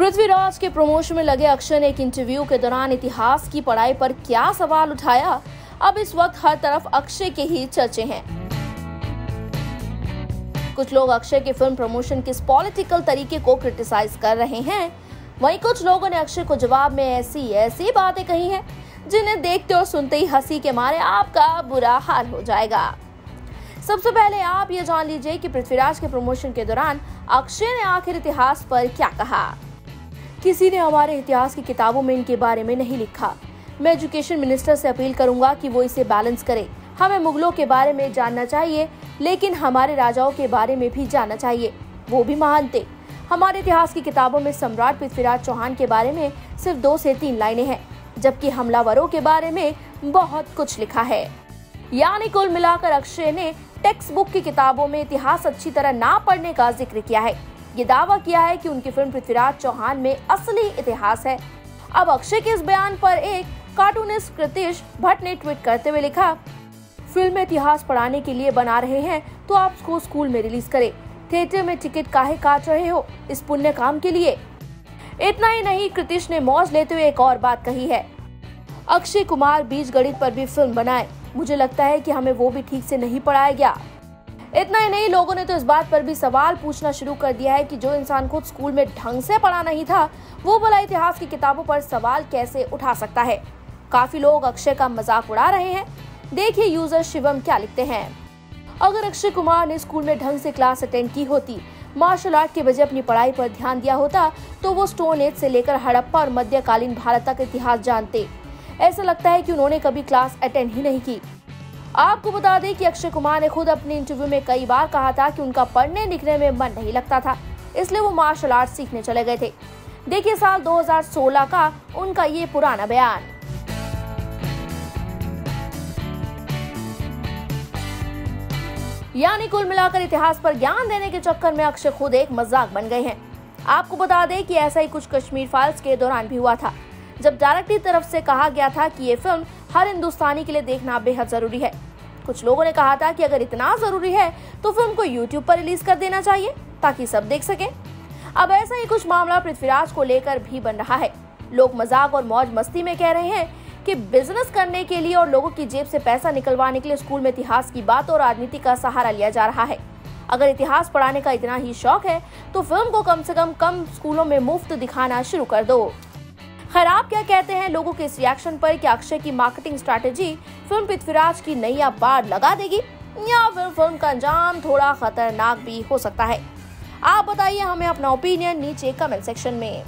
पृथ्वीराज के प्रमोशन में लगे अक्षय ने एक इंटरव्यू के दौरान इतिहास की पढ़ाई पर क्या सवाल उठाया। अब इस वक्त हर तरफ अक्षय के ही चर्चे हैं। कुछ लोग अक्षय के फिल्म प्रमोशन के इस पॉलिटिकल तरीके को क्रिटिसाइज कर रहे हैं, वहीं कुछ लोगों ने अक्षय को जवाब में ऐसी बातें कही हैं जिन्हें देखते और सुनते ही हंसी के मारे आपका बुरा हाल हो जाएगा। सबसे पहले आप ये जान लीजिए कि पृथ्वीराज के प्रमोशन के दौरान अक्षय ने आखिर इतिहास पर क्या कहा। किसी ने हमारे इतिहास की किताबों में इनके बारे में नहीं लिखा। मैं एजुकेशन मिनिस्टर से अपील करूंगा कि वो इसे बैलेंस करे। हमें मुगलों के बारे में जानना चाहिए, लेकिन हमारे राजाओं के बारे में भी जानना चाहिए, वो भी महान थे। हमारे इतिहास की किताबों में सम्राट पृथ्वीराज चौहान के बारे में सिर्फ 2 से 3 लाइनें हैं, जबकि हमलावरों के बारे में बहुत कुछ लिखा है। यानी कुल मिलाकर अक्षय ने टेक्स्ट बुक की किताबों में इतिहास अच्छी तरह ना पढ़ने का जिक्र किया है। ये दावा किया है कि उनकी फिल्म पृथ्वीराज चौहान में असली इतिहास है। अब अक्षय के इस बयान पर एक कार्टूनिस्ट कृतिश भट्ट ने ट्वीट करते हुए लिखा, फिल्म में इतिहास पढ़ाने के लिए बना रहे हैं तो आप उसको स्कूल में रिलीज करें। थिएटर में टिकट काहे काट रहे हो इस पुण्य काम के लिए। इतना ही नहीं, कृतिश ने मौज लेते हुए एक और बात कही है, अक्षय कुमार बीज गणित पर भी फिल्म बनाए। मुझे लगता है कि हमें वो भी ठीक से नहीं पढ़ाया गया। इतना ही नहीं, लोगों ने तो इस बात पर भी सवाल पूछना शुरू कर दिया है कि जो इंसान खुद स्कूल में ढंग से पढ़ा नहीं था, वो भला इतिहास की किताबों पर सवाल कैसे उठा सकता है। काफी लोग अक्षय का मजाक उड़ा रहे हैं। देखिए यूजर शिवम क्या लिखते हैं। अगर अक्षय कुमार ने स्कूल में ढंग से क्लास अटेंड की होती, मार्शल आर्ट के बजाय अपनी पढ़ाई पर ध्यान दिया होता, तो वो स्टोन एज से लेकर हड़प्पा और मध्यकालीन भारत तक इतिहास जानते। ऐसा लगता है कि उन्होंने कभी क्लास अटेंड ही नहीं की। आपको बता दें कि अक्षय कुमार ने खुद अपने इंटरव्यू में कई बार कहा था कि उनका पढ़ने लिखने में मन नहीं लगता था, इसलिए वो मार्शल आर्ट सीखने चले गए थे। देखिए साल 2016 का उनका ये पुराना बयान। यानी कुल मिलाकर इतिहास पर ज्ञान देने के चक्कर में अक्षय खुद एक मजाक बन गए हैं। आपको बता दें कि ऐसा ही कुछ कश्मीर फाइल्स के दौरान भी हुआ था, जब डायरेक्टर की तरफ से कहा गया था कि ये फिल्म हर हिंदुस्तानी के लिए देखना बेहद जरूरी है। कुछ लोगों ने कहा था कि अगर इतना जरूरी है तो फिल्म को YouTube पर रिलीज कर देना चाहिए ताकि सब देख सकें। अब ऐसा ही कुछ मामला पृथ्वीराज को लेकर भी बन रहा है। लोग मजाक और मौज मस्ती में कह रहे हैं कि बिजनेस करने के लिए और लोगों की जेब से पैसा निकलवाने के लिए स्कूल में इतिहास की बात और राजनीति का सहारा लिया जा रहा है। अगर इतिहास पढ़ाने का इतना ही शौक है तो फिल्म को कम से कम स्कूलों में मुफ्त दिखाना शुरू कर दो। खैर, आप क्या कहते हैं लोगों के इस रिएक्शन पर? क्या अक्षय की मार्केटिंग स्ट्रैटेजी फिल्म पृथ्वीराज की नैया पार लगा देगी, या फिर फिल्म का अंजाम थोड़ा खतरनाक भी हो सकता है? आप बताइए हमें अपना ओपिनियन नीचे कमेंट सेक्शन में।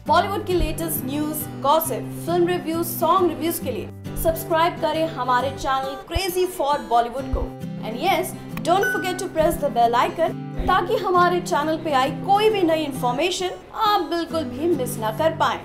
बॉलीवुड की latest news, gossip, film reviews, song reviews के लिए सब्सक्राइब करें हमारे चैनल क्रेजी फॉर बॉलीवुड को। And yes, don't forget to press the bell icon ताकि हमारे चैनल पे आई कोई भी नई इन्फॉर्मेशन आप बिल्कुल भी मिस ना कर पाएं।